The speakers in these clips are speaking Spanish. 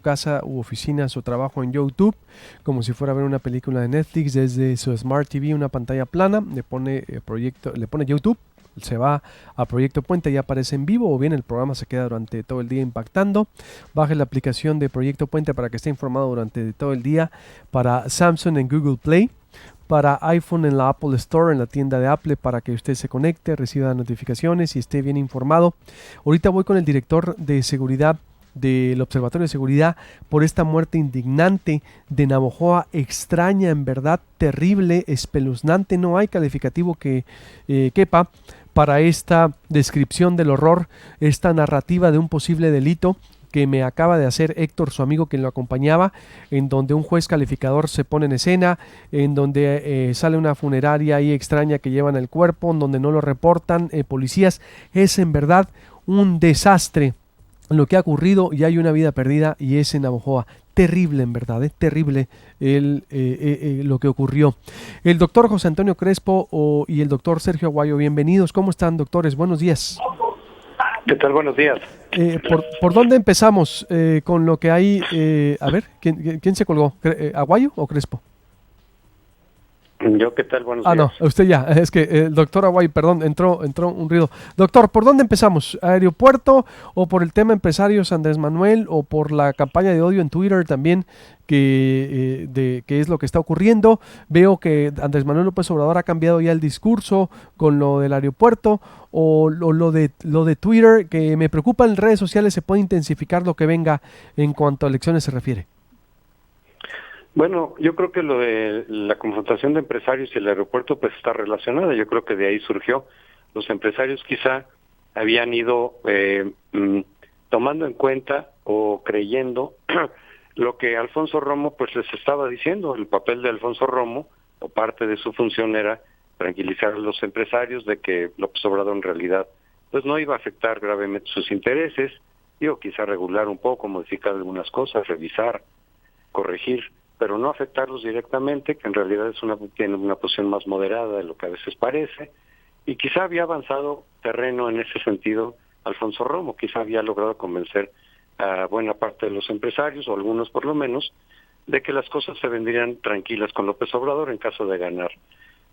casa u oficina, su trabajo en YouTube, como si fuera a ver una película de Netflix desde su Smart TV, una pantalla plana, le pone YouTube, se va a Proyecto Puente y aparece en vivo, o bien el programa se queda durante todo el día impactando. Baje la aplicación de Proyecto Puente para que esté informado durante todo el día, para Samsung en Google Play, para iPhone en la Apple Store, en la tienda de Apple, para que usted se conecte, reciba notificaciones y esté bien informado. Ahorita voy con el director de seguridad del Observatorio de Seguridad por esta muerte indignante de Navojoa, extraña, en verdad, terrible, espeluznante. No hay calificativo que quepa para esta descripción del horror, esta narrativa de un posible delito que me acaba de hacer Héctor, su amigo quien lo acompañaba, en donde un juez calificador se pone en escena, en donde sale una funeraria ahí extraña que llevan el cuerpo, en donde no lo reportan policías. Es en verdad un desastre lo que ha ocurrido y hay una vida perdida y es en Navojoa. Terrible, en verdad, terrible lo que ocurrió. El doctor José Antonio Crespo y el doctor Sergio Aguayo, bienvenidos. ¿Cómo están, doctores? Buenos días. ¿Qué tal? Buenos días. ¿Por dónde empezamos con lo que hay? A ver, ¿quién se colgó? ¿Aguayo o Crespo? Yo, ¿qué tal? Buenos días. No, usted ya. Es que el doctor Aguayo, perdón, entró un ruido. Doctor, ¿por dónde empezamos? ¿Aeropuerto o por el tema empresarios Andrés Manuel o por la campaña de odio en Twitter también que es lo que está ocurriendo? Veo que Andrés Manuel López Obrador ha cambiado ya el discurso con lo del aeropuerto o lo de Twitter, que me preocupa. En redes sociales se puede intensificar lo que venga en cuanto a elecciones se refiere. Bueno, yo creo que lo de la confrontación de empresarios y el aeropuerto pues está relacionada. Yo creo que de ahí surgió. Los empresarios quizá habían ido tomando en cuenta o creyendo lo que Alfonso Romo pues les estaba diciendo. El papel de Alfonso Romo o parte de su función era tranquilizar a los empresarios de que López Obrador en realidad pues no iba a afectar gravemente sus intereses, quizá regular un poco, modificar algunas cosas, revisar, corregir, pero no afectarlos directamente, que en realidad tiene una posición más moderada de lo que a veces parece, y quizá había avanzado terreno en ese sentido Alfonso Romo, quizá había logrado convencer a buena parte de los empresarios, o algunos por lo menos, de que las cosas se vendrían tranquilas con López Obrador en caso de ganar.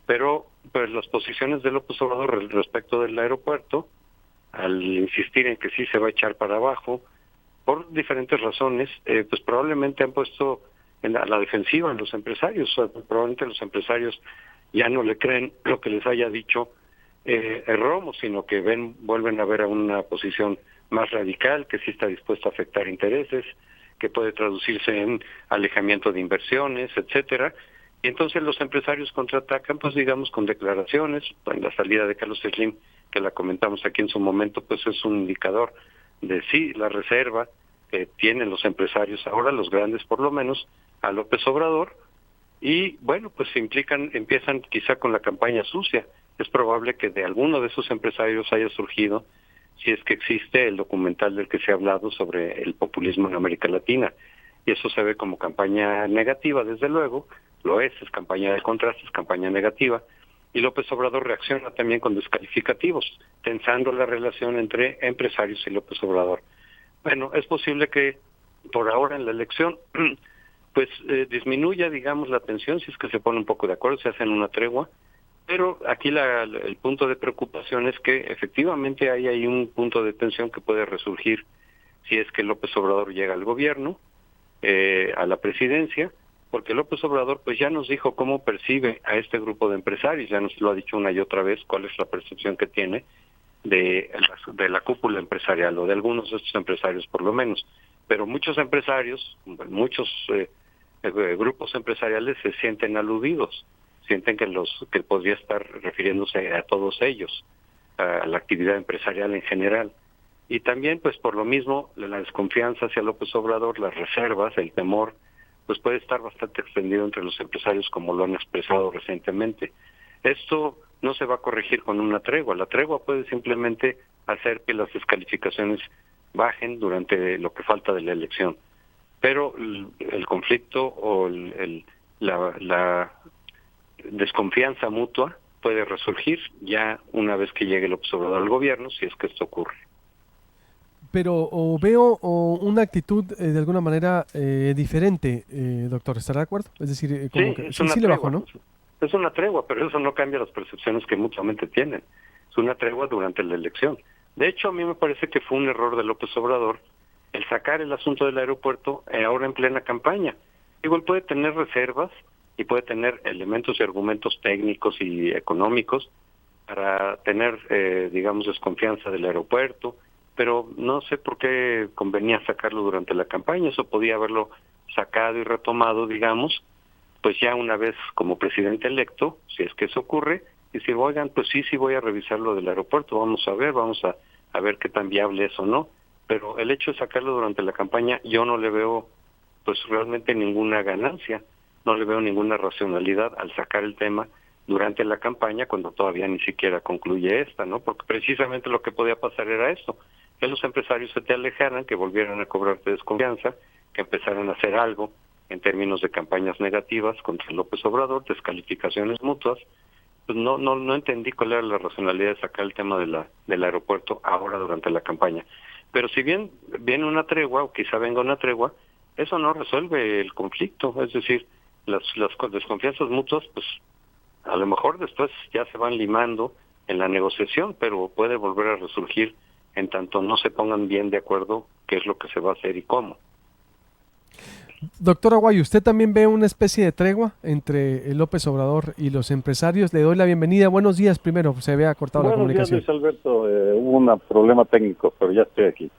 Pero pues las posiciones de López Obrador respecto del aeropuerto, al insistir en que sí se va a echar para abajo, por diferentes razones, pues probablemente han puesto en la defensiva a los empresarios. Probablemente los empresarios ya no le creen lo que les haya dicho Romo, sino que vuelven a ver a una posición más radical, que sí está dispuesta a afectar intereses, que puede traducirse en alejamiento de inversiones, etcétera. Y entonces los empresarios contraatacan, pues digamos, con declaraciones. En la salida de Carlos Slim, que la comentamos aquí en su momento, pues es un indicador de sí, la reserva que tienen los empresarios ahora, los grandes por lo menos, a López Obrador, y bueno, pues empiezan quizá con la campaña sucia. Es probable que de alguno de esos empresarios haya surgido, si es que existe el documental del que se ha hablado sobre el populismo en América Latina, y eso se ve como campaña negativa, desde luego, lo es campaña de contraste, es campaña negativa, y López Obrador reacciona también con descalificativos, tensando la relación entre empresarios y López Obrador. Bueno, es posible que por ahora en la elección pues disminuya, digamos, la tensión, si es que se pone un poco de acuerdo, se hacen una tregua, pero aquí el punto de preocupación es que efectivamente hay un punto de tensión que puede resurgir si es que López Obrador llega al gobierno, a la presidencia, porque López Obrador pues ya nos dijo cómo percibe a este grupo de empresarios, ya nos lo ha dicho una y otra vez cuál es la percepción que tiene de la cúpula empresarial, o de algunos de estos empresarios por lo menos, pero muchos empresarios, muchos grupos empresariales se sienten aludidos, sienten que podría estar refiriéndose a todos ellos, a la actividad empresarial en general. Y también, pues por lo mismo, la desconfianza hacia López Obrador, las reservas, el temor, pues puede estar bastante extendido entre los empresarios, como lo han expresado recientemente. Esto no se va a corregir con una tregua. La tregua puede simplemente hacer que las descalificaciones bajen durante lo que falta de la elección. Pero el conflicto o la desconfianza mutua puede resurgir ya una vez que llegue el observador al gobierno, si es que esto ocurre. pero veo una actitud de alguna manera diferente, doctor, ¿estará de acuerdo? Es decir, como Sí, que es sí, una sí le bajó, tregua. ¿no? Es una tregua, pero eso no cambia las percepciones que mutuamente tienen. Es una tregua durante la elección. De hecho, a mí me parece que fue un error de López Obrador el sacar el asunto del aeropuerto ahora en plena campaña. Igual puede tener reservas y puede tener elementos y argumentos técnicos y económicos para tener, digamos, desconfianza del aeropuerto, pero no sé por qué convenía sacarlo durante la campaña. Eso podía haberlo sacado y retomado, digamos, pues ya una vez como presidente electo, si es que eso ocurre, y decir, oigan, pues sí voy a revisar lo del aeropuerto, vamos a ver qué tan viable es o no, pero el hecho de sacarlo durante la campaña, yo no le veo pues realmente ninguna ganancia, no le veo ninguna racionalidad al sacar el tema durante la campaña cuando todavía ni siquiera concluye esta, ¿no? Porque precisamente lo que podía pasar era esto, que los empresarios se te alejaran, que volvieran a cobrarte desconfianza, que empezaran a hacer algo en términos de campañas negativas contra López Obrador, descalificaciones mutuas. Pues no entendí cuál era la racionalidad de sacar el tema del aeropuerto ahora durante la campaña. Pero si bien viene una tregua, o quizá venga una tregua, eso no resuelve el conflicto. Es decir, las desconfianzas mutuas, pues a lo mejor después ya se van limando en la negociación, pero puede volver a resurgir en tanto no se pongan bien de acuerdo qué es lo que se va a hacer y cómo. Doctor Aguayo, ¿usted también ve una especie de tregua entre López Obrador y los empresarios? Le doy la bienvenida. Buenos días primero, se había cortado la Buenos días, comunicación. Luis Alberto. Hubo un problema técnico, pero ya estoy aquí.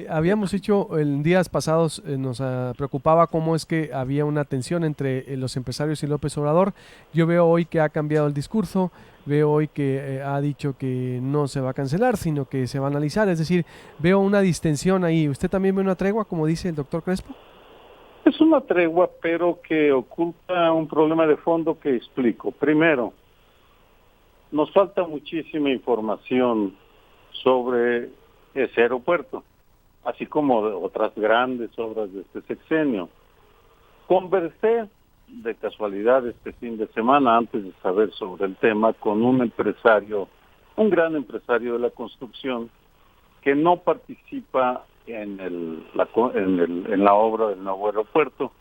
Habíamos dicho en días pasados, nos preocupaba cómo es que había una tensión entre los empresarios y López Obrador. Yo veo hoy que ha cambiado el discurso, veo hoy que ha dicho que no se va a cancelar, sino que se va a analizar. Es decir, veo una distensión ahí. ¿Usted también ve una tregua, como dice el doctor Crespo? Es una tregua, pero que oculta un problema de fondo que explico. Primero, nos falta muchísima información sobre ese aeropuerto, así como de otras grandes obras de este sexenio. Conversé de casualidad este fin de semana, antes de saber sobre el tema, con un empresario, un gran empresario de la construcción, que no participa en la obra del nuevo aeropuerto.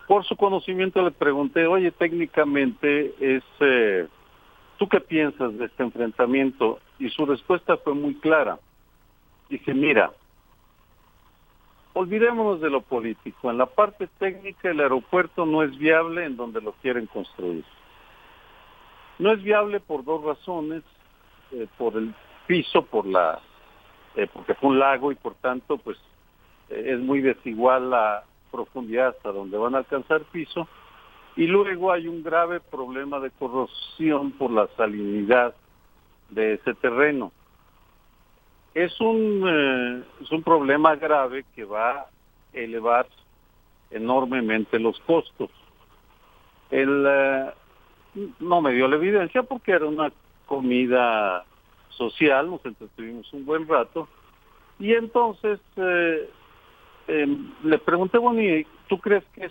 Por su conocimiento le pregunté, oye, técnicamente ¿tú qué piensas de este enfrentamiento? Y su respuesta fue muy clara. Dice, mira, olvidémonos de lo político. En la parte técnica el aeropuerto no es viable en donde lo quieren construir. No es viable por dos razones, por el piso, porque fue un lago y por tanto pues es muy desigual la profundidad hasta donde van a alcanzar piso, y luego hay un grave problema de corrosión por la salinidad de ese terreno. Es un problema grave que va a elevar enormemente los costos. No me dio la evidencia porque era una comida social, nos entretuvimos un buen rato, y entonces le pregunté, bueno, ¿y tú crees que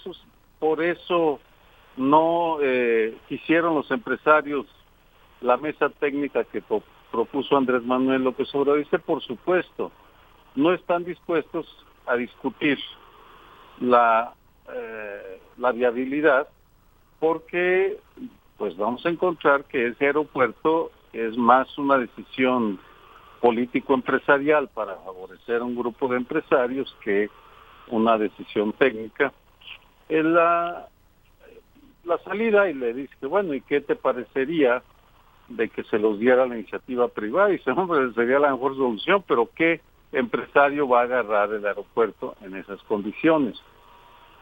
por eso no quisieron los empresarios la mesa técnica que propuso Andrés Manuel López Obrador? Dice, por supuesto, no están dispuestos a discutir la viabilidad, porque pues vamos a encontrar que ese aeropuerto es más una decisión político-empresarial para favorecer a un grupo de empresarios que una decisión técnica. La salida, y le dije, bueno, ¿y qué te parecería de que se los diera la iniciativa privada? Y dice, hombre, sería la mejor solución, pero ¿qué empresario va a agarrar el aeropuerto en esas condiciones?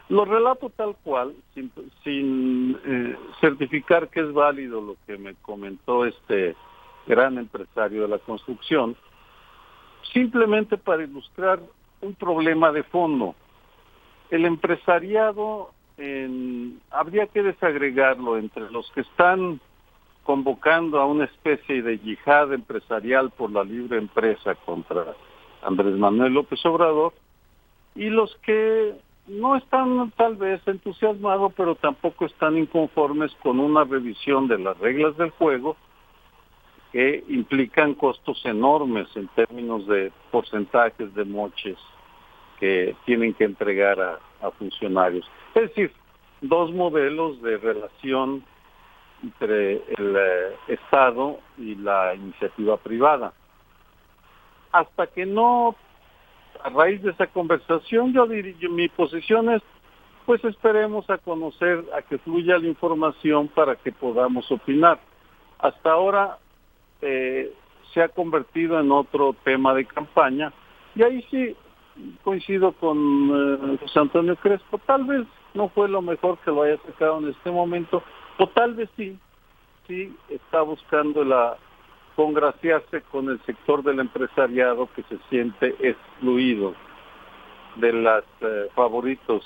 Lo relato tal cual, sin certificar que es válido lo que me comentó este gran empresario de la construcción, simplemente para ilustrar un problema de fondo. El empresariado habría que desagregarlo entre los que están convocando a una especie de yihad empresarial por la libre empresa contra Andrés Manuel López Obrador, y los que no están tal vez entusiasmados, pero tampoco están inconformes con una revisión de las reglas del juego que implican costos enormes en términos de porcentajes de moches que tienen que entregar a funcionarios. Es decir, dos modelos de relación entre el Estado y la iniciativa privada. Hasta que no, a raíz de esa conversación, mi posición es, pues esperemos a conocer, a que fluya la información para que podamos opinar. Hasta ahora se ha convertido en otro tema de campaña, y ahí sí coincido con José Antonio Crespo. Tal vez no fue lo mejor que lo haya sacado en este momento, o tal vez sí está buscando congraciarse con el sector del empresariado que se siente excluido de los favoritos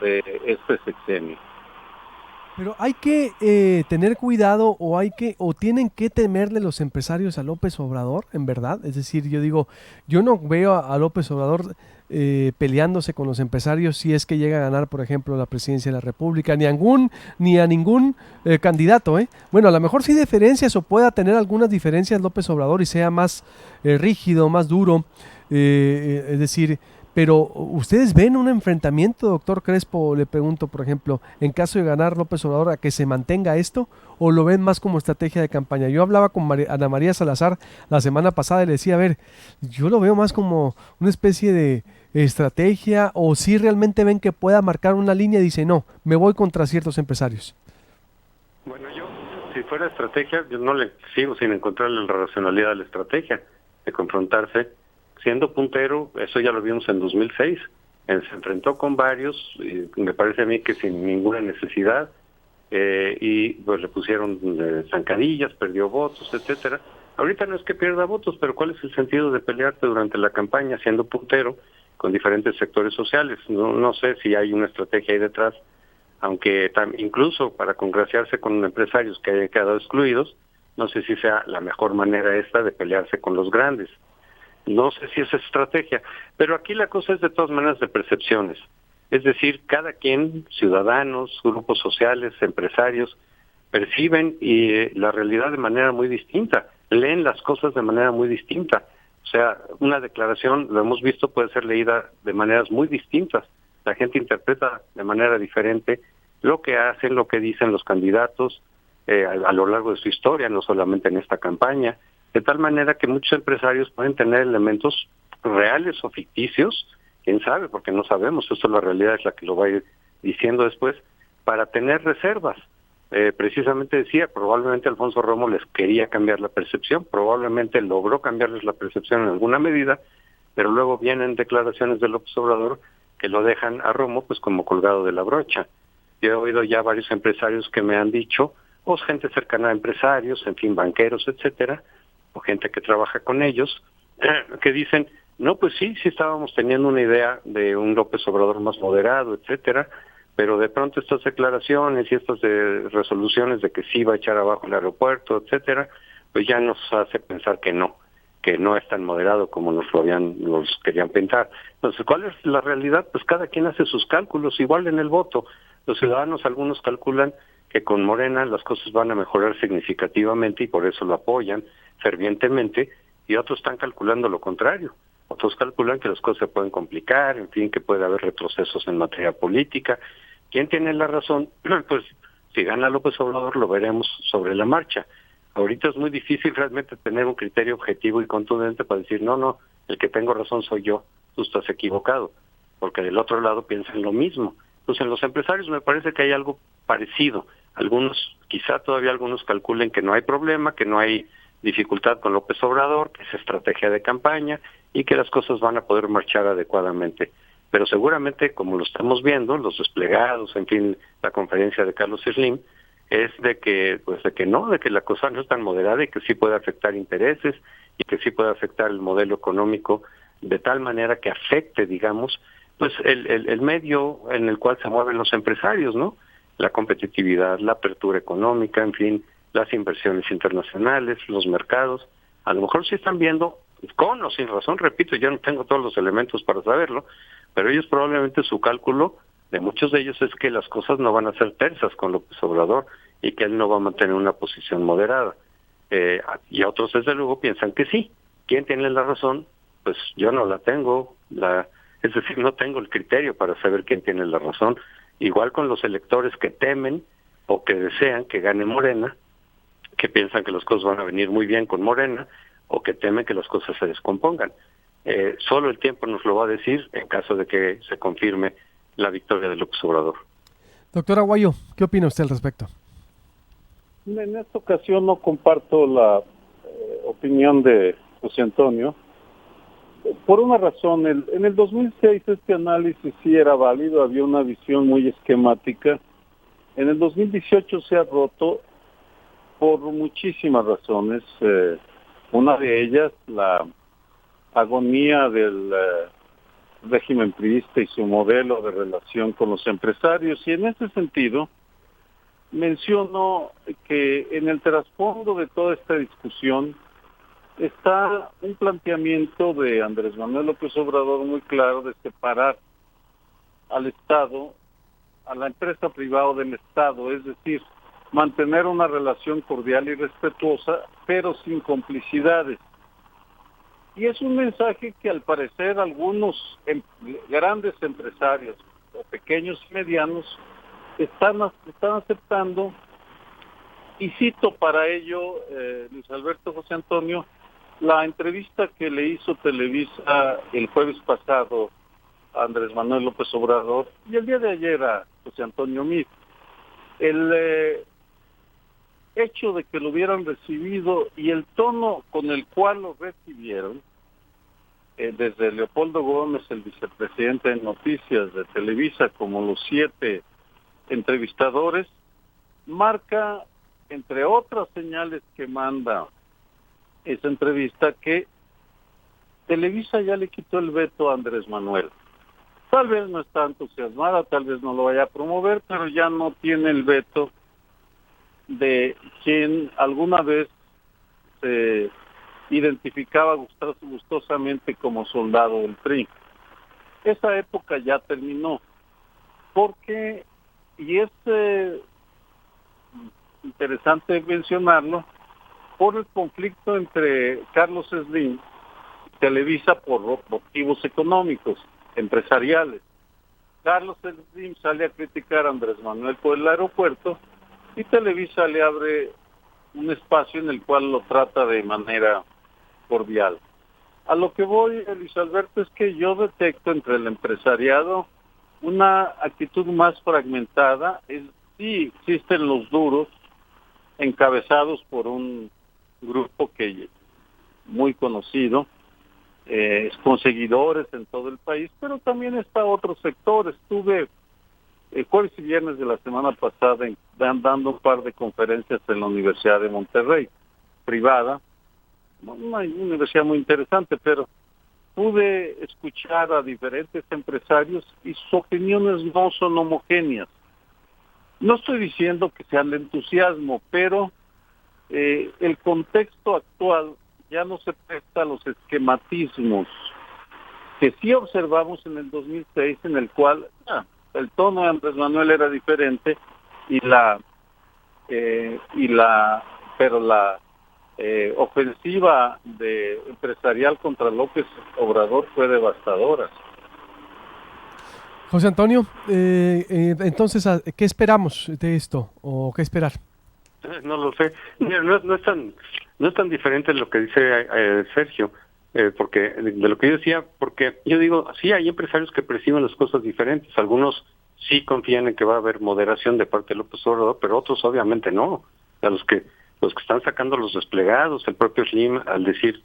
de este sexenio. Pero hay que tener cuidado o tienen que temerle los empresarios a López Obrador, en verdad. Es decir, yo digo, yo no veo a López Obrador peleándose con los empresarios si es que llega a ganar, por ejemplo, la presidencia de la República, ni a ningún candidato. Bueno, a lo mejor sí diferencias o pueda tener algunas diferencias López Obrador y sea más rígido, más duro, es decir. Pero ¿ustedes ven un enfrentamiento, doctor Crespo? Le pregunto, por ejemplo, en caso de ganar López Obrador, a que se mantenga esto, o lo ven más como estrategia de campaña. Yo hablaba con Ana María Salazar la semana pasada y le decía, a ver, yo lo veo más como una especie de estrategia, o si realmente ven que pueda marcar una línea y dice, no, me voy contra ciertos empresarios. Bueno, yo, si fuera estrategia, yo no le sigo sin encontrarle la racionalidad a la estrategia de confrontarse. Siendo puntero, eso ya lo vimos en 2006, se enfrentó con varios, me parece a mí que sin ninguna necesidad, y pues le pusieron zancadillas, perdió votos, etcétera. Ahorita no es que pierda votos, pero ¿cuál es el sentido de pelearte durante la campaña siendo puntero con diferentes sectores sociales? No sé si hay una estrategia ahí detrás, aunque incluso para congraciarse con empresarios que hayan quedado excluidos, no sé si sea la mejor manera esta de pelearse con los grandes. No sé si es estrategia, pero aquí la cosa es de todas maneras de percepciones. Es decir, cada quien, ciudadanos, grupos sociales, empresarios, perciben la realidad de manera muy distinta, leen las cosas de manera muy distinta. O sea, una declaración, lo hemos visto, puede ser leída de maneras muy distintas. La gente interpreta de manera diferente lo que hacen, lo que dicen los candidatos a lo largo de su historia, no solamente en esta campaña. De tal manera que muchos empresarios pueden tener elementos reales o ficticios, quién sabe, porque no sabemos, eso la realidad es la que lo va a ir diciendo después, para tener reservas. Precisamente decía, probablemente Alfonso Romo les quería cambiar la percepción, probablemente logró cambiarles la percepción en alguna medida, pero luego vienen declaraciones de López Obrador que lo dejan a Romo pues como colgado de la brocha. Yo he oído ya varios empresarios que me han dicho, o gente cercana a empresarios, en fin, banqueros, etcétera, o gente que trabaja con ellos, que dicen, no, pues sí estábamos teniendo una idea de un López Obrador más moderado, etcétera, pero de pronto estas declaraciones y estas resoluciones de que sí va a echar abajo el aeropuerto, etcétera, pues ya nos hace pensar que no es tan moderado como nos querían pintar. Entonces, ¿cuál es la realidad? Pues cada quien hace sus cálculos, igual en el voto. Los ciudadanos, algunos calculan que con Morena las cosas van a mejorar significativamente y por eso lo apoyan fervientemente, y otros están calculando lo contrario. Otros calculan que las cosas se pueden complicar, en fin, que puede haber retrocesos en materia política. ¿Quién tiene la razón? Pues si gana López Obrador lo veremos sobre la marcha. Ahorita es muy difícil realmente tener un criterio objetivo y contundente para decir, no, el que tengo razón soy yo, tú estás equivocado, porque del otro lado piensan lo mismo. Entonces en los empresarios me parece que hay algo parecido. Quizá todavía algunos calculen que no hay problema, que no hay dificultad con López Obrador, que es estrategia de campaña y que las cosas van a poder marchar adecuadamente. Pero seguramente, como lo estamos viendo, los desplegados, en fin, la conferencia de Carlos Slim, es de que la cosa no es tan moderada y que sí puede afectar intereses y que sí puede afectar el modelo económico de tal manera que afecte, digamos, pues el medio en el cual se mueven los empresarios, ¿no? La competitividad, la apertura económica, en fin, las inversiones internacionales, los mercados. A lo mejor sí están viendo, con o sin razón, repito, yo no tengo todos los elementos para saberlo, pero ellos probablemente su cálculo de muchos de ellos es que las cosas no van a ser tersas con López Obrador y que él no va a mantener una posición moderada. y otros desde luego piensan que sí. ¿Quién tiene la razón? Pues yo no la tengo, es decir, no tengo el criterio para saber quién tiene la razón. Igual con los electores que temen o que desean que gane Morena, que piensan que las cosas van a venir muy bien con Morena, o que temen que las cosas se descompongan. Solo el tiempo nos lo va a decir en caso de que se confirme la victoria de López Obrador. Doctor Aguayo, ¿qué opina usted al respecto? En esta ocasión no comparto la opinión de José Antonio, por una razón. En el 2006 este análisis sí era válido, había una visión muy esquemática. En el 2018 se ha roto por muchísimas razones. Una de ellas, la agonía del régimen priista y su modelo de relación con los empresarios. Y en ese sentido, menciono que en el trasfondo de toda esta discusión está un planteamiento de Andrés Manuel López Obrador muy claro de separar al Estado, a la empresa privada del Estado, es decir, mantener una relación cordial y respetuosa, pero sin complicidades. Y es un mensaje que al parecer algunos grandes empresarios, o pequeños y medianos, están aceptando. Y cito para ello, Luis Alberto, José Antonio, la entrevista que le hizo Televisa el jueves pasado a Andrés Manuel López Obrador y el día de ayer a José Antonio Meade. El hecho de que lo hubieran recibido y el tono con el cual lo recibieron, desde Leopoldo Gómez, el vicepresidente de Noticias de Televisa, como los 7 entrevistadores, marca, entre otras señales que manda esa entrevista, que Televisa ya le quitó el veto a Andrés Manuel. Tal vez no está entusiasmada, tal vez no lo vaya a promover, pero ya no tiene el veto de quien alguna vez se identificaba gustosamente como soldado del PRI. Esa época ya terminó, porque, y es interesante mencionarlo, por el conflicto entre Carlos Slim y Televisa por motivos económicos, empresariales. Carlos Slim sale a criticar a Andrés Manuel por el aeropuerto y Televisa le abre un espacio en el cual lo trata de manera cordial. A lo que voy, Luis Alberto, es que yo detecto entre el empresariado una actitud más fragmentada. Sí existen los duros, encabezados por un grupo que muy conocido, con seguidores en todo el país, pero también está otro sector. Estuve jueves y viernes de la semana pasada dando un par de conferencias en la Universidad de Monterrey, privada, una universidad muy interesante, pero pude escuchar a diferentes empresarios y sus opiniones no son homogéneas. No estoy diciendo que sean de entusiasmo, pero el contexto actual ya no se presta a los esquematismos que sí observamos en el 2006, en el cual el tono de Andrés Manuel era diferente pero la ofensiva empresarial contra López Obrador fue devastadora. José Antonio, entonces, ¿qué esperamos de esto o qué esperar? No lo sé. Mira, no es tan diferente lo que dice Sergio, porque de lo que yo decía, porque yo digo, sí hay empresarios que perciben las cosas diferentes. Algunos sí confían en que va a haber moderación de parte de López Obrador, pero otros obviamente no. O sea, los que están sacando los desplegados, el propio Slim, al decir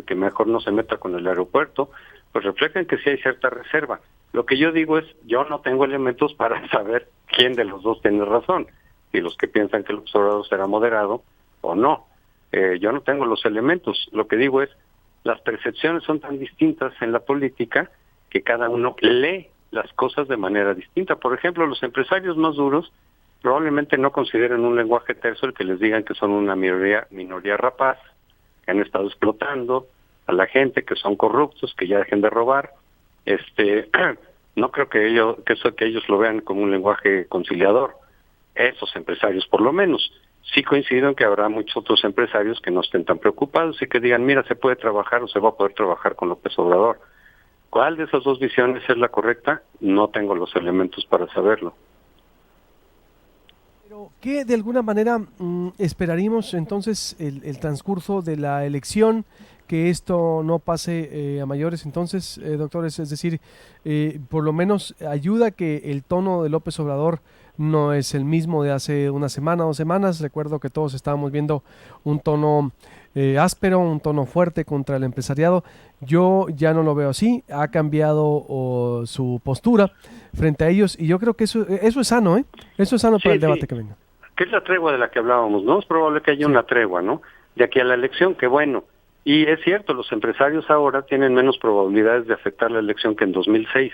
que mejor no se meta con el aeropuerto, pues reflejan que sí hay cierta reserva. Lo que yo digo es, yo no tengo elementos para saber quién de los dos tiene razón, si los que piensan que el observador será moderado o no. Yo no tengo los elementos. Lo que digo es, las percepciones son tan distintas en la política que cada uno lee las cosas de manera distinta. Por ejemplo, los empresarios más duros probablemente no consideren un lenguaje terso el que les digan que son una minoría rapaz, que han estado explotando a la gente, que son corruptos, que ya dejen de robar. No creo que ellos lo vean como un lenguaje conciliador, esos empresarios por lo menos. Sí coincido en que habrá muchos otros empresarios que no estén tan preocupados y que digan, mira, se puede trabajar o se va a poder trabajar con López Obrador. ¿Cuál de esas dos visiones es la correcta? No tengo los elementos para saberlo. Pero ¿qué de alguna manera esperaríamos entonces el transcurso de la elección? Que esto no pase a mayores entonces, doctores, es decir, por lo menos ayuda que el tono de López Obrador no es el mismo de hace una semana o 2 semanas. Recuerdo que todos estábamos viendo un tono áspero, un tono fuerte contra el empresariado. Yo ya no lo veo así, ha cambiado su postura frente a ellos y yo creo que eso es sano, ¿eh? Eso es sano para el debate que venga. Que es la tregua de la que hablábamos, ¿no? Es probable que haya una tregua, ¿no? De aquí a la elección, que bueno. Y es cierto, los empresarios ahora tienen menos probabilidades de afectar la elección que en 2006,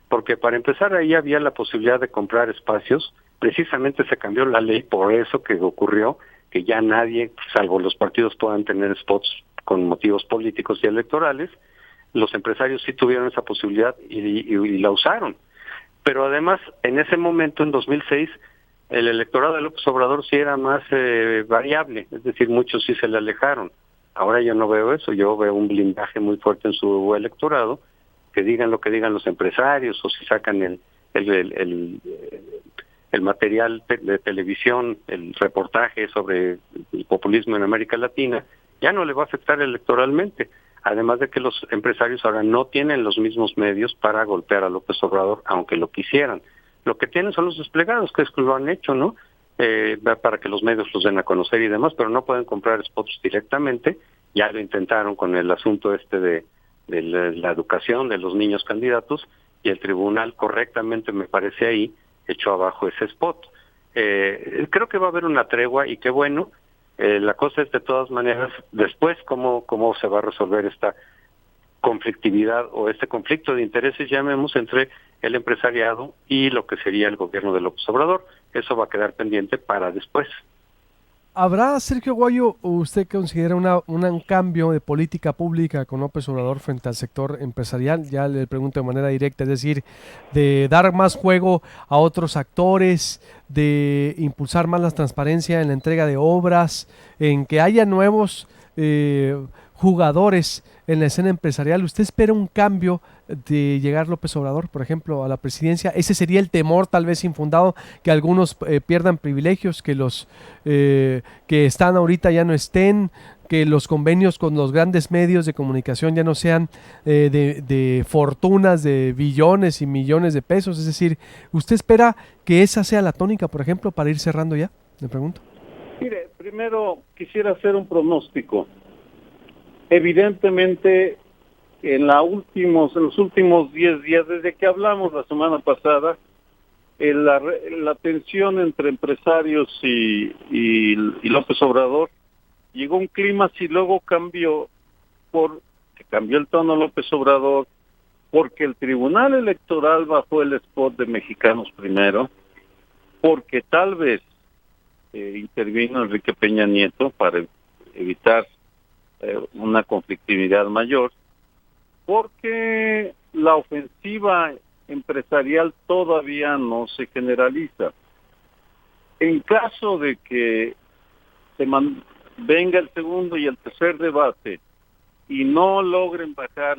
porque para empezar ahí había la posibilidad de comprar espacios, precisamente se cambió la ley por eso que ocurrió, que ya nadie, salvo los partidos, puedan tener spots con motivos políticos y electorales. Los empresarios sí tuvieron esa posibilidad y la usaron. Pero además, en ese momento, en 2006, el electorado de López Obrador sí era más variable, es decir, muchos sí se le alejaron. Ahora yo no veo eso, yo veo un blindaje muy fuerte en su electorado, que digan lo que digan los empresarios, o si sacan el material de televisión, el reportaje sobre el populismo en América Latina, ya no le va a afectar electoralmente. Además de que los empresarios ahora no tienen los mismos medios para golpear a López Obrador, aunque lo quisieran. Lo que tienen son los desplegados, que es que lo han hecho, ¿no? Para que los medios los den a conocer y demás, pero no pueden comprar spots directamente. Ya lo intentaron con el asunto de la educación de los niños candidatos, y el tribunal correctamente, me parece ahí, echó abajo ese spot. Creo que va a haber una tregua y qué bueno. La cosa es de todas maneras, después cómo se va a resolver esta conflictividad o este conflicto de intereses, llamemos, entre el empresariado y lo que sería el gobierno de López Obrador. Eso va a quedar pendiente para después. ¿Habrá, Sergio Guayo, usted considera un cambio de política pública con López Obrador frente al sector empresarial? Ya le pregunto de manera directa, es decir, de dar más juego a otros actores, de impulsar más la transparencia en la entrega de obras, en que haya nuevos jugadores en la escena empresarial. ¿Usted espera un cambio de llegar López Obrador, por ejemplo, a la presidencia? Ese sería el temor, tal vez infundado, que algunos pierdan privilegios, que los que están ahorita ya no estén, que los convenios con los grandes medios de comunicación ya no sean de fortunas de billones y millones de pesos. Es decir, ¿usted espera que esa sea la tónica, por ejemplo, para ir cerrando ya? Le pregunto. Mire, primero quisiera hacer un pronóstico. Evidentemente, en los últimos 10 días, desde que hablamos la semana pasada, la tensión entre empresarios y López Obrador llegó a un clima, y luego cambió el tono López Obrador, porque el Tribunal Electoral bajó el spot de Mexicanos Primero, porque tal vez intervino Enrique Peña Nieto para evitar una conflictividad mayor, porque la ofensiva empresarial todavía no se generaliza. En caso de que venga el segundo y el tercer debate y no logren bajar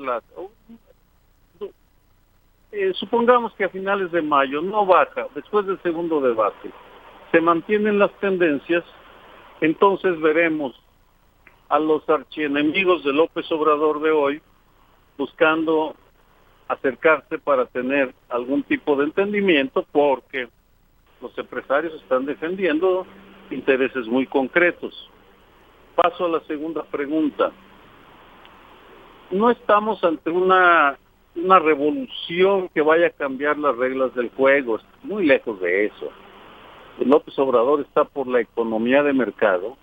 supongamos que a finales de mayo no baja, después del segundo debate se mantienen las tendencias, entonces veremos a los archienemigos de López Obrador de hoy buscando acercarse para tener algún tipo de entendimiento, porque los empresarios están defendiendo intereses muy concretos. Paso a la segunda pregunta. No estamos ante una revolución que vaya a cambiar las reglas del juego, muy lejos de eso. López Obrador está por la economía de mercado.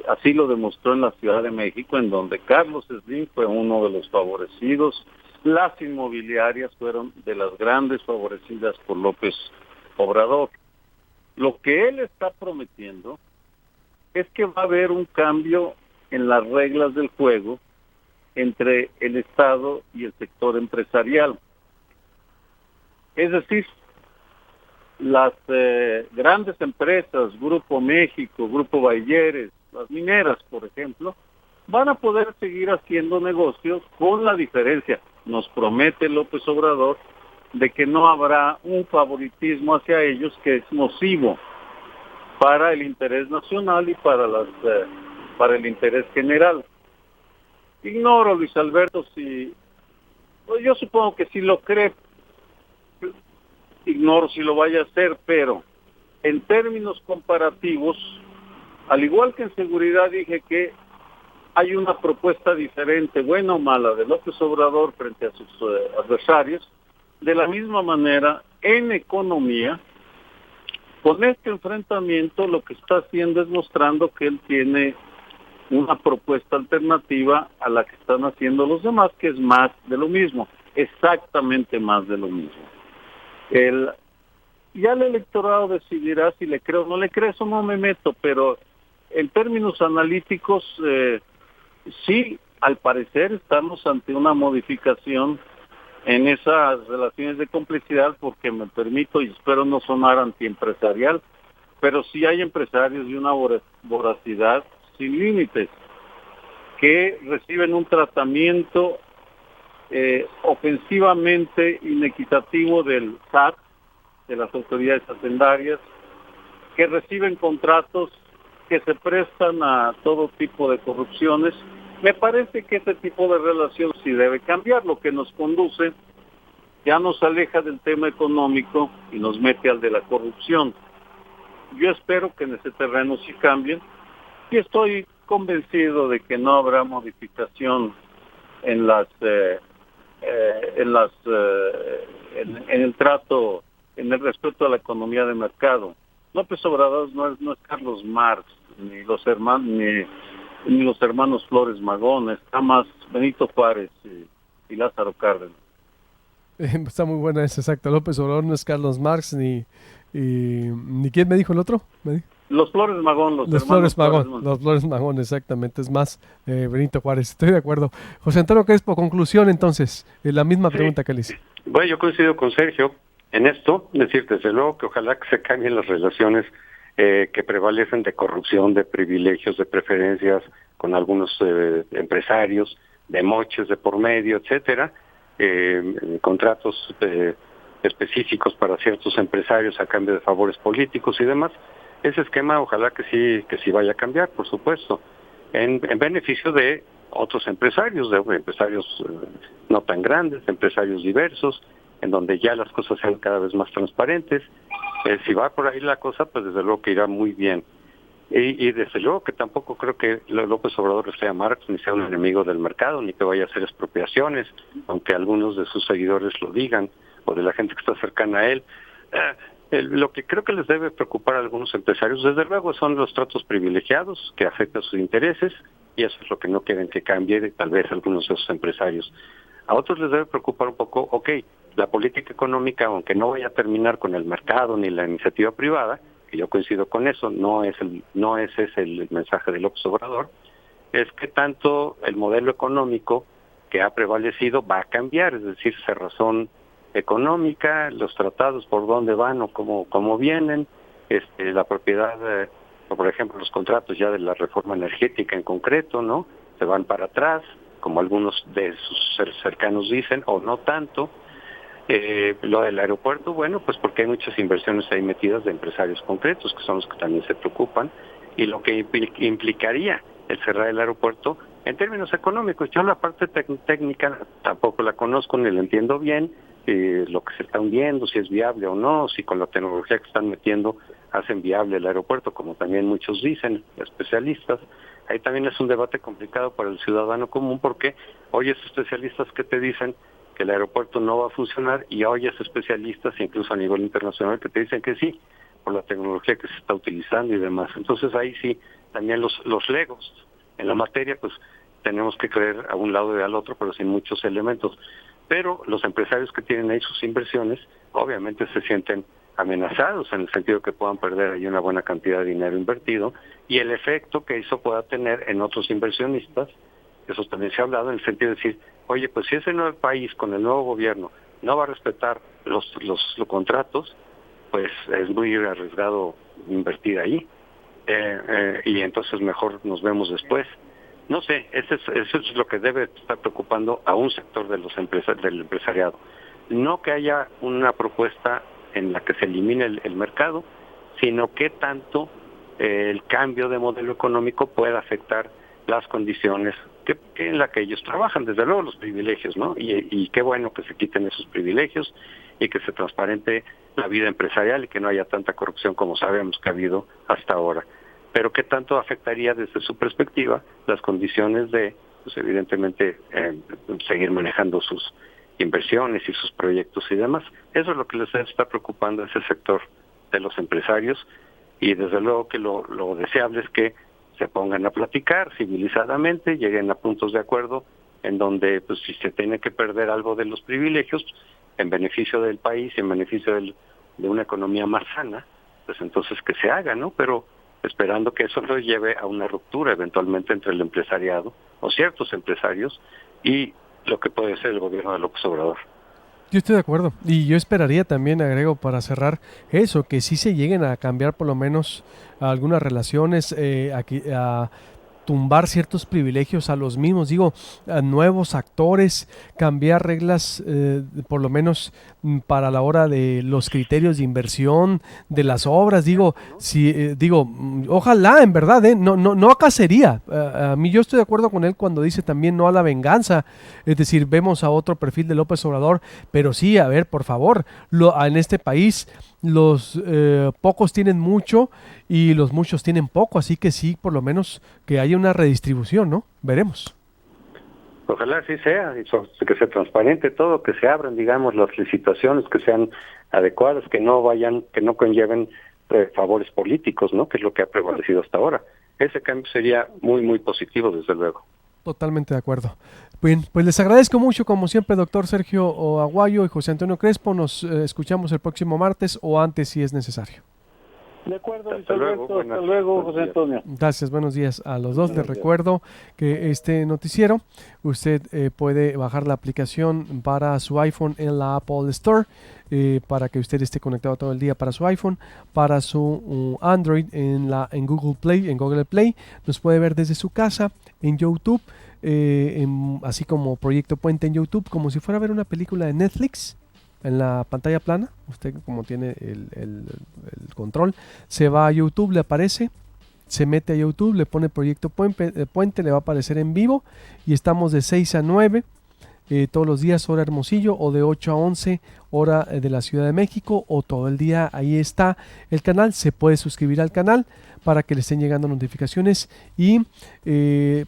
Así lo demostró en la Ciudad de México, en donde Carlos Slim fue uno de los favorecidos. Las inmobiliarias fueron de las grandes favorecidas por López Obrador. Lo que él está prometiendo es que va a haber un cambio en las reglas del juego entre el Estado y el sector empresarial. Es decir, las grandes empresas, Grupo México, Grupo Bayeres, las mineras, por ejemplo, van a poder seguir haciendo negocios con la diferencia, nos promete López Obrador, de que no habrá un favoritismo hacia ellos que es nocivo para el interés nacional y para el interés general. Ignoro, Luis Alberto, yo supongo que sí lo cree, ignoro si lo vaya a hacer, pero en términos comparativos, al igual que en seguridad dije que hay una propuesta diferente, buena o mala, de López Obrador frente a sus adversarios. De la misma manera, en economía, con este enfrentamiento lo que está haciendo es mostrando que él tiene una propuesta alternativa a la que están haciendo los demás, que es más de lo mismo, exactamente más de lo mismo. Ya el electorado decidirá si le creo o no le creo, eso no me meto, pero en términos analíticos, sí, al parecer estamos ante una modificación en esas relaciones de complicidad, porque me permito y espero no sonar antiempresarial, pero sí hay empresarios de una voracidad sin límites que reciben un tratamiento ofensivamente inequitativo del SAT, de las autoridades hacendarias, que reciben contratos que se prestan a todo tipo de corrupciones. Me parece que ese tipo de relación sí debe cambiar, lo que nos conduce, ya nos aleja del tema económico y nos mete al de la corrupción. Yo espero que en ese terreno sí cambien y estoy convencido de que no habrá modificación en el trato, en el respeto a la economía de mercado. López Obrador no es Carlos Marx, ni los hermanos Flores Magón, está más Benito Juárez y Lázaro Cárdenas. Está muy buena esa, exacto. López Obrador no es Carlos Marx, ni ¿quién me dijo el otro? Los Flores Magón, los Flores Magón, los Flores Magón, exactamente, es más Benito Juárez, estoy de acuerdo. José Antonio Crespo, conclusión entonces, la misma pregunta que le hice. Bueno, yo coincido con Sergio en esto, decir desde luego que ojalá que se cambien las relaciones que prevalecen de corrupción, de privilegios, de preferencias con algunos empresarios, de moches de por medio, etcétera, contratos específicos para ciertos empresarios a cambio de favores políticos y demás. Ese esquema ojalá que sí vaya a cambiar, por supuesto, en beneficio de otros empresarios, no tan grandes, empresarios diversos, en donde ya las cosas sean cada vez más transparentes. Si va por ahí la cosa, pues desde luego que irá muy bien. Y desde luego que tampoco creo que López Obrador sea Marx, ni sea un enemigo del mercado, ni que vaya a hacer expropiaciones, aunque algunos de sus seguidores lo digan, o de la gente que está cercana a él. Lo que creo que les debe preocupar a algunos empresarios, desde luego, son los tratos privilegiados que afectan sus intereses, y eso es lo que no quieren que cambie tal vez algunos de esos empresarios. A otros les debe preocupar un poco, la política económica, aunque no vaya a terminar con el mercado ni la iniciativa privada, que yo coincido con eso, no es ese el mensaje de López Obrador, es que tanto el modelo económico que ha prevalecido va a cambiar, es decir, cerrazón económica, los tratados por dónde van o cómo vienen, la propiedad, por ejemplo, los contratos ya de la reforma energética en concreto, ¿no? Se van para atrás, como algunos de sus cercanos dicen, o no tanto. Lo del aeropuerto, bueno, pues porque hay muchas inversiones ahí metidas de empresarios concretos, que son los que también se preocupan, y lo que implicaría el cerrar el aeropuerto en términos económicos. Yo la parte técnica tampoco la conozco ni la entiendo bien, lo que se está hundiendo, si es viable o no, si con la tecnología que están metiendo hacen viable el aeropuerto, como también muchos dicen, especialistas. Ahí también es un debate complicado para el ciudadano común, porque oyes especialistas que te dicen que el aeropuerto no va a funcionar, y oyes especialistas, incluso a nivel internacional, que te dicen que sí, por la tecnología que se está utilizando y demás. Entonces ahí sí, también los legos en la materia, pues tenemos que creer a un lado y al otro, pero sin muchos elementos. Pero los empresarios que tienen ahí sus inversiones, obviamente se sienten amenazados en el sentido que puedan perder ahí una buena cantidad de dinero invertido, y el efecto que eso pueda tener en otros inversionistas, eso también se ha hablado, en el sentido de decir, oye, pues si ese nuevo país con el nuevo gobierno no va a respetar los contratos, pues es muy arriesgado invertir ahí. Y entonces mejor nos vemos después. No sé, eso es lo que debe estar preocupando a un sector de del empresariado. No que haya una propuesta en la que se elimine el mercado, sino que tanto el cambio de modelo económico pueda afectar las condiciones que en la que ellos trabajan, desde luego los privilegios, ¿no? Y qué bueno que se quiten esos privilegios y que se transparente la vida empresarial y que no haya tanta corrupción como sabemos que ha habido hasta ahora. Pero qué tanto afectaría desde su perspectiva las condiciones de, pues evidentemente, seguir manejando sus inversiones y sus proyectos y demás. Eso es lo que les está preocupando a ese sector de los empresarios, y desde luego que lo deseable es que se pongan a platicar civilizadamente, lleguen a puntos de acuerdo en donde, pues, si se tiene que perder algo de los privilegios en beneficio del país, en beneficio de una economía más sana, pues entonces que se haga, ¿no? Pero esperando que eso lo lleve a una ruptura eventualmente entre el empresariado o ciertos empresarios y lo que puede ser el gobierno de López Obrador. Yo estoy de acuerdo, y yo esperaría también, agrego para cerrar eso, que sí se lleguen a cambiar por lo menos algunas relaciones, a tumbar ciertos privilegios a los mismos, digo, a nuevos actores, cambiar reglas, por lo menos para la hora de los criterios de inversión de las obras, digo, si ojalá en verdad, no a cacería. A mí yo estoy de acuerdo con él cuando dice también no a la venganza, es decir, vemos a otro perfil de López Obrador, pero sí, a ver, por favor, en este país los pocos tienen mucho y los muchos tienen poco, así que sí, por lo menos que haya una redistribución, ¿no? Veremos. Ojalá así sea, que sea transparente todo, que se abran, digamos, las licitaciones, que sean adecuadas, que no conlleven favores políticos, ¿no? Que es lo que ha prevalecido hasta ahora. Ese cambio sería muy, muy positivo, desde luego. Totalmente de acuerdo. Bien, pues les agradezco mucho, como siempre, doctor Sergio Aguayo y José Antonio Crespo. Nos escuchamos el próximo martes o antes si es necesario. De acuerdo, hasta luego, José Antonio. Gracias, buenos días a los dos. Les recuerdo que este noticiero usted puede bajar la aplicación para su iPhone en la Apple Store, para que usted esté conectado todo el día para su iPhone, para su Android en Google Play. Nos puede ver desde su casa en YouTube, así como Proyecto Puente en YouTube, como si fuera a ver una película de Netflix. En la pantalla plana, usted como tiene el control, se va a YouTube, le aparece, se mete a YouTube, le pone Proyecto Puente, le va a aparecer en vivo, y estamos de 6 a 9 todos los días, hora Hermosillo, o de 8 a 11 hora de la Ciudad de México, o todo el día. Ahí está el canal, se puede suscribir al canal para que le estén llegando notificaciones y de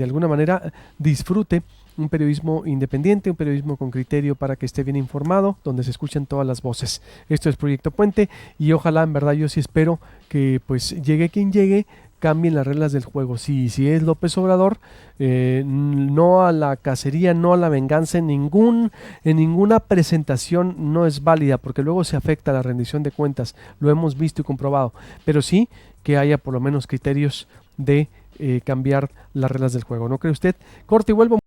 alguna manera disfrute un periodismo independiente, un periodismo con criterio, para que esté bien informado, donde se escuchen todas las voces. Esto es Proyecto Puente, y ojalá, en verdad, yo sí espero que pues llegue quien llegue, cambien las reglas del juego. Si es López Obrador, no a la cacería, no a la venganza, en ninguna presentación no es válida, porque luego se afecta la rendición de cuentas, lo hemos visto y comprobado, pero sí que haya por lo menos criterios de cambiar las reglas del juego. ¿No cree usted? Corte y vuelvo.